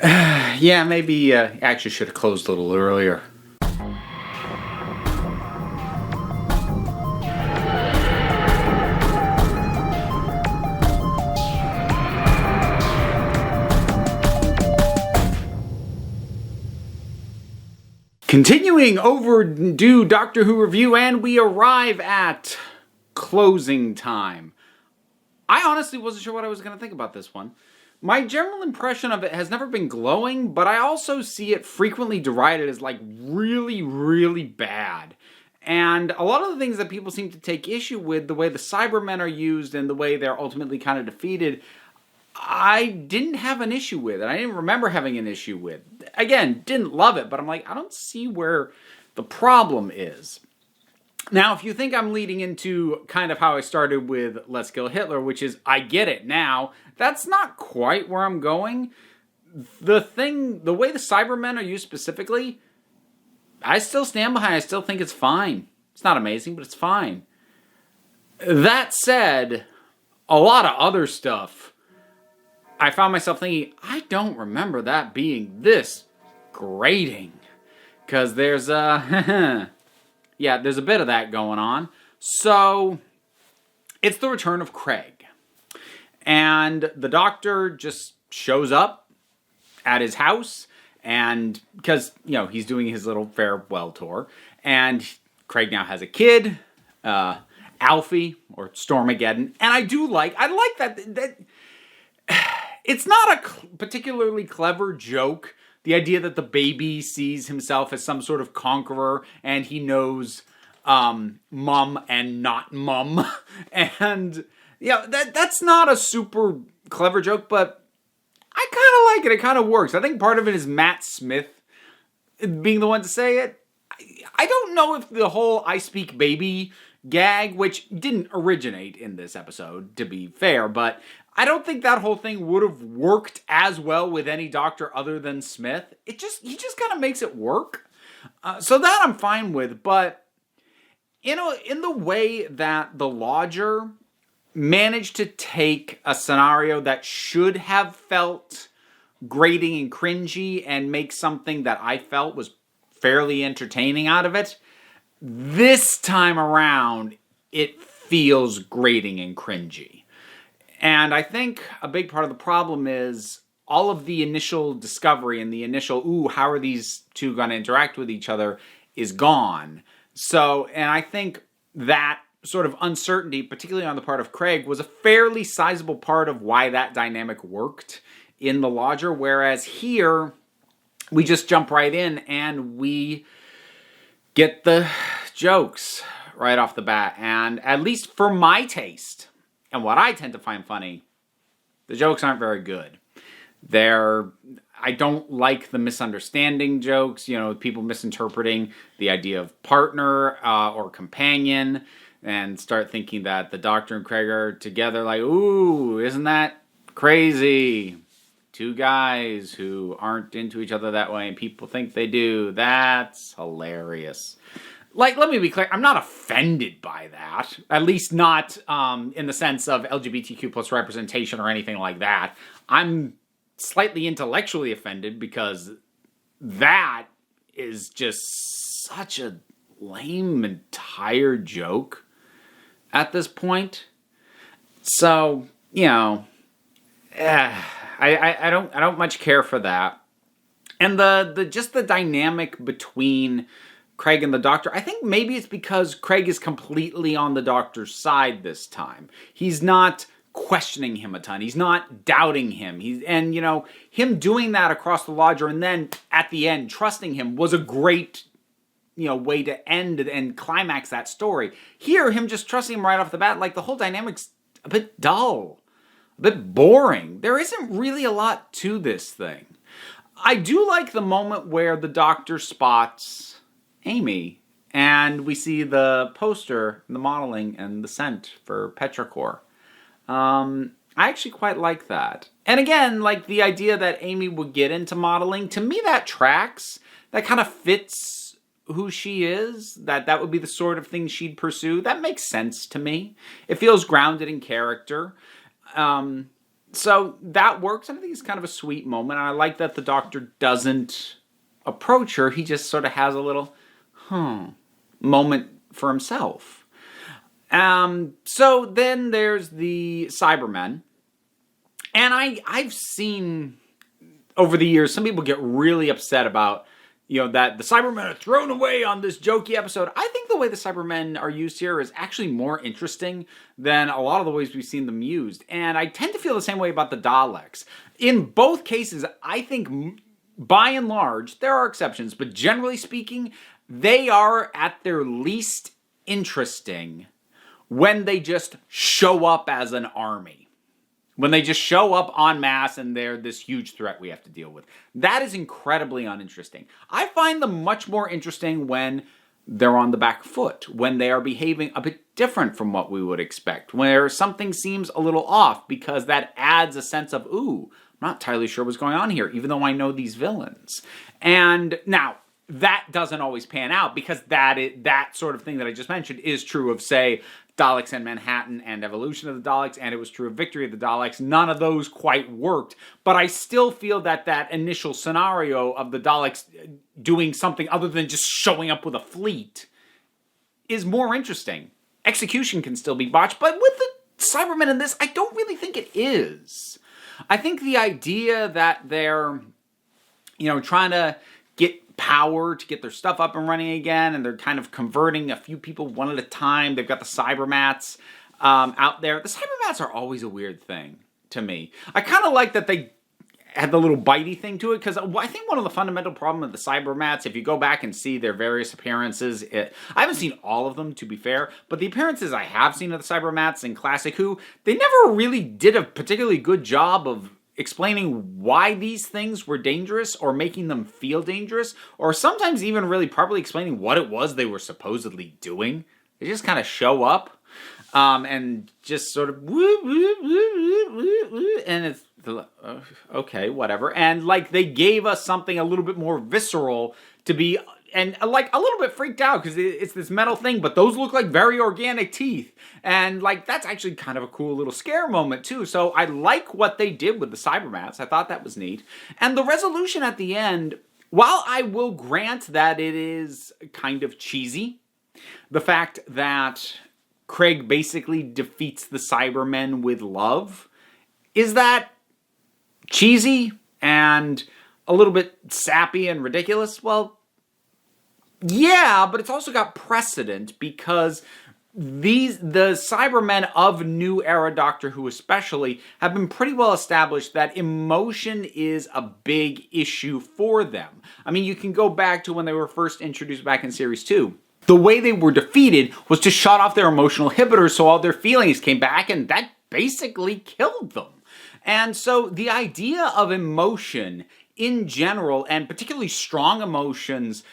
Yeah, maybe actually should have closed a little earlier. Continuing Overdue Doctor Who review, and we arrive at closing time. I honestly wasn't sure what I was going to think about this one. My general impression of it has never been glowing, but I also see it frequently derided as like really, really bad. And a lot of the things that people seem to take issue with, the way the Cybermen are used and the way they're ultimately kind of defeated, I didn't have an issue with it. I didn't remember having an issue with. Again, didn't love it, but I'm like, I don't see where the problem is. Now, if you think I'm leading into kind of how I started with Let's Kill Hitler, which is, I get it now, that's not quite where I'm going. The way the Cybermen are used specifically, I still stand behind. I still think it's fine. It's not amazing, but it's fine. That said, a lot of other stuff, I found myself thinking, I don't remember that being this grating. Because there's yeah, there's a bit of that going on. So, it's the return of Craig. And the Doctor just shows up at his house, and because, you know, he's doing his little farewell tour, and Craig now has a kid, Alfie, or Stormageddon, and I like that it's not a particularly clever joke. The idea that the baby sees himself as some sort of conqueror and he knows mum and not mum. And, yeah, that's not a super clever joke, but I kind of like it. It kind of works. I think part of it is Matt Smith being the one to say it. I don't know if the whole I speak baby gag, which didn't originate in this episode, to be fair, but I don't think that whole thing would have worked as well with any Doctor other than Smith. He just kind of makes it work. So that I'm fine with, but in the way that the Lodger managed to take a scenario that should have felt grating and cringy and make something that I felt was fairly entertaining out of it, this time around, it feels grating and cringy. And I think a big part of the problem is all of the initial discovery and the initial, ooh, how are these two going to interact with each other, is gone. So, and I think that sort of uncertainty, particularly on the part of Craig, was a fairly sizable part of why that dynamic worked in the Lodger, whereas here, we just jump right in and we get the jokes right off the bat. And at least for my taste, and what I tend to find funny, the jokes aren't very good. I don't like the misunderstanding jokes, people misinterpreting the idea of partner or companion and start thinking that the Doctor and Craig are together like, ooh, isn't that crazy? Two guys who aren't into each other that way and people think they do. That's hilarious. Like, let me be clear, I'm not offended by that. At least not in the sense of LGBTQ plus representation or anything like that. I'm slightly intellectually offended because that is just such a lame and tired joke at this point. So, I don't much care for that. And the dynamic between Craig and the Doctor, I think maybe it's because Craig is completely on the Doctor's side this time. He's not questioning him a ton. He's not doubting him. Him doing that across the Lodger and then at the end trusting him was a great way to end and climax that story. Here, him just trusting him right off the bat, like the whole dynamic's a bit dull, a bit boring. There isn't really a lot to this thing. I do like the moment where the Doctor spots Amy, and we see the poster, the modeling, and the scent for Petrichor. I actually quite like that. And again, like the idea that Amy would get into modeling, to me that tracks. That kind of fits who she is. That would be the sort of thing she'd pursue. That makes sense to me. It feels grounded in character. So that works, and I think it's kind of a sweet moment. And I like that the Doctor doesn't approach her. He just sort of has a little, moment for himself. So then there's the Cybermen. And I've seen over the years, some people get really upset about, that the Cybermen are thrown away on this jokey episode. I think the way the Cybermen are used here is actually more interesting than a lot of the ways we've seen them used. And I tend to feel the same way about the Daleks. In both cases, I think, by and large, there are exceptions, but generally speaking, they are at their least interesting when they just show up as an army. When they just show up en masse and they're this huge threat we have to deal with. That is incredibly uninteresting. I find them much more interesting when they're on the back foot, when they are behaving a bit different from what we would expect, where something seems a little off, because that adds a sense of, I'm not entirely sure what's going on here, even though I know these villains. And now, that doesn't always pan out, because that sort of thing that I just mentioned is true of, say, Daleks and Manhattan and Evolution of the Daleks, and it was true of Victory of the Daleks. None of those quite worked, but I still feel that initial scenario of the Daleks doing something other than just showing up with a fleet is more interesting. Execution can still be botched, but with the Cybermen in this, I don't really think it is. I think the idea that they're, trying to get power to get their stuff up and running again, and they're kind of converting a few people one at a time. They've got the Cybermats out there. The Cybermats are always a weird thing to me. I kind of like that they had the little bitey thing to it, because I think one of the fundamental problems with the Cybermats, if you go back and see their various appearances, I haven't seen all of them, to be fair, but the appearances I have seen of the Cybermats in Classic Who, they never really did a particularly good job of explaining why these things were dangerous, or making them feel dangerous, or sometimes even really properly explaining what it was they were supposedly doing. They just kind of show up and just sort of and it's okay, whatever. And like they gave us something a little bit more visceral to be, and like a little bit freaked out because it's this metal thing, but those look like very organic teeth. And like that's actually kind of a cool little scare moment too. So I like what they did with the Cybermats. I thought that was neat. And the resolution at the end, while I will grant that it is kind of cheesy, the fact that Craig basically defeats the Cybermen with love, is that cheesy and a little bit sappy and ridiculous? Well, yeah, but it's also got precedent because the Cybermen of New Era Doctor Who especially have been pretty well established that emotion is a big issue for them. I mean, you can go back to when they were first introduced back in Series 2. The way they were defeated was to shut off their emotional inhibitors so all their feelings came back, and that basically killed them. And so the idea of emotion in general, and particularly strong emotions,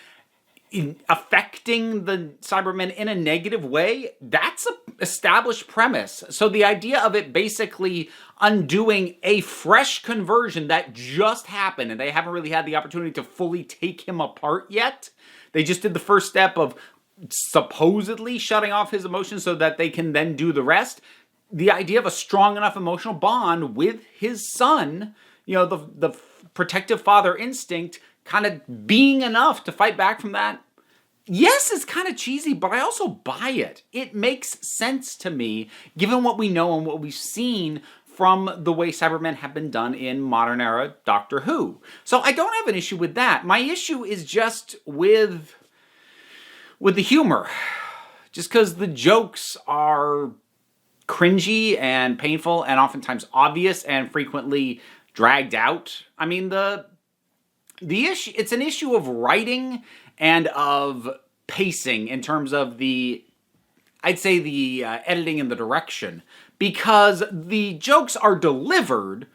affecting the Cybermen in a negative way, that's an established premise. So the idea of it basically undoing a fresh conversion that just happened, and they haven't really had the opportunity to fully take him apart yet. They just did the first step of supposedly shutting off his emotions so that they can then do the rest. The idea of a strong enough emotional bond with his son, the protective father instinct kind of being enough to fight back from that. Yes, it's kind of cheesy, but I also buy it. It makes sense to me, given what we know and what we've seen from the way Cybermen have been done in modern era Doctor Who. So I don't have an issue with that. My issue is just with the humor. Just because the jokes are cringy and painful and oftentimes obvious and frequently dragged out. I mean, the issue, it's an issue of writing and of pacing in terms of the editing and the direction, because the jokes are delivered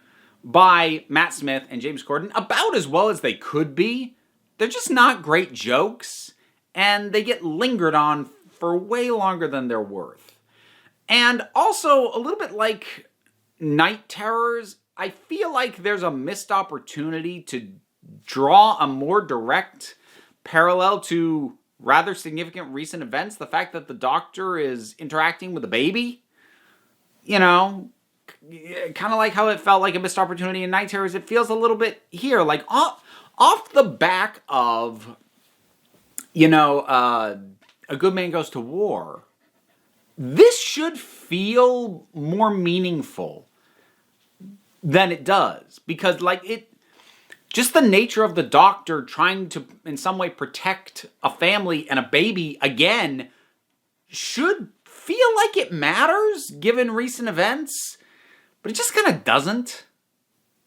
by Matt Smith and James Corden about as well as they could be. They're just not great jokes, and they get lingered on for way longer than they're worth. And also, a little bit like Night Terrors, I feel like there's a missed opportunity to draw a more direct parallel to rather significant recent events. The fact that the Doctor is interacting with a baby, kind of like how it felt like a missed opportunity in Night Terrors, it feels a little bit here, like off the back of, A Good Man Goes to War. This should feel more meaningful than it does, because just the nature of the Doctor trying to in some way protect a family and a baby again should feel like it matters given recent events, but it just kind of doesn't.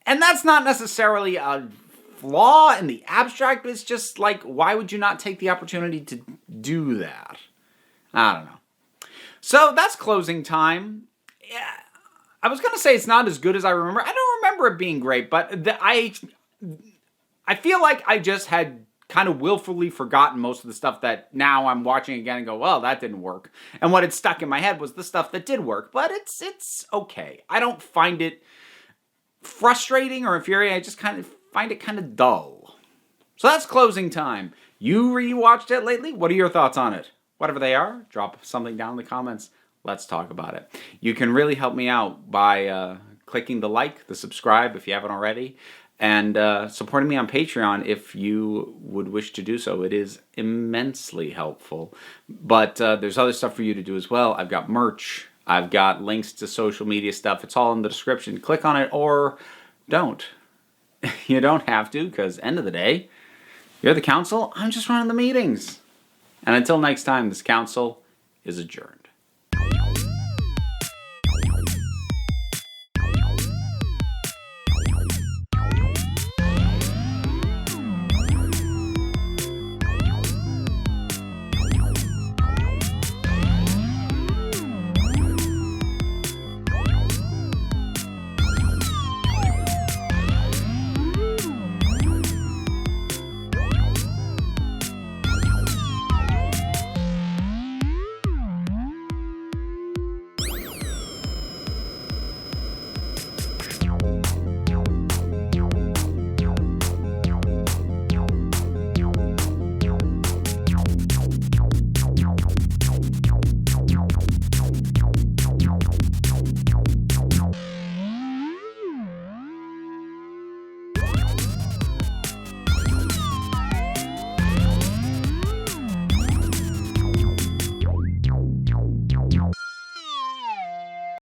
And that's not necessarily a flaw in the abstract, but it's just like, why would you not take the opportunity to do that? I don't know. So that's closing time. Yeah, I was going to say it's not as good as I remember. I don't remember it being great, but I feel like I just had kind of willfully forgotten most of the stuff that now I'm watching again and go, well, that didn't work. And what had stuck in my head was the stuff that did work, but it's okay. I don't find it frustrating or infuriating. I just kind of find it kind of dull. So that's closing time. You rewatched it lately? What are your thoughts on it? Whatever they are, drop something down in the comments. Let's talk about it. You can really help me out by clicking the like, the subscribe if you haven't already, and supporting me on Patreon if you would wish to do so. It is immensely helpful. But there's other stuff for you to do as well. I've got merch. I've got links to social media stuff. It's all in the description. Click on it or don't. You don't have to, because end of the day, you're the council. I'm just running the meetings. And until next time, this council is adjourned.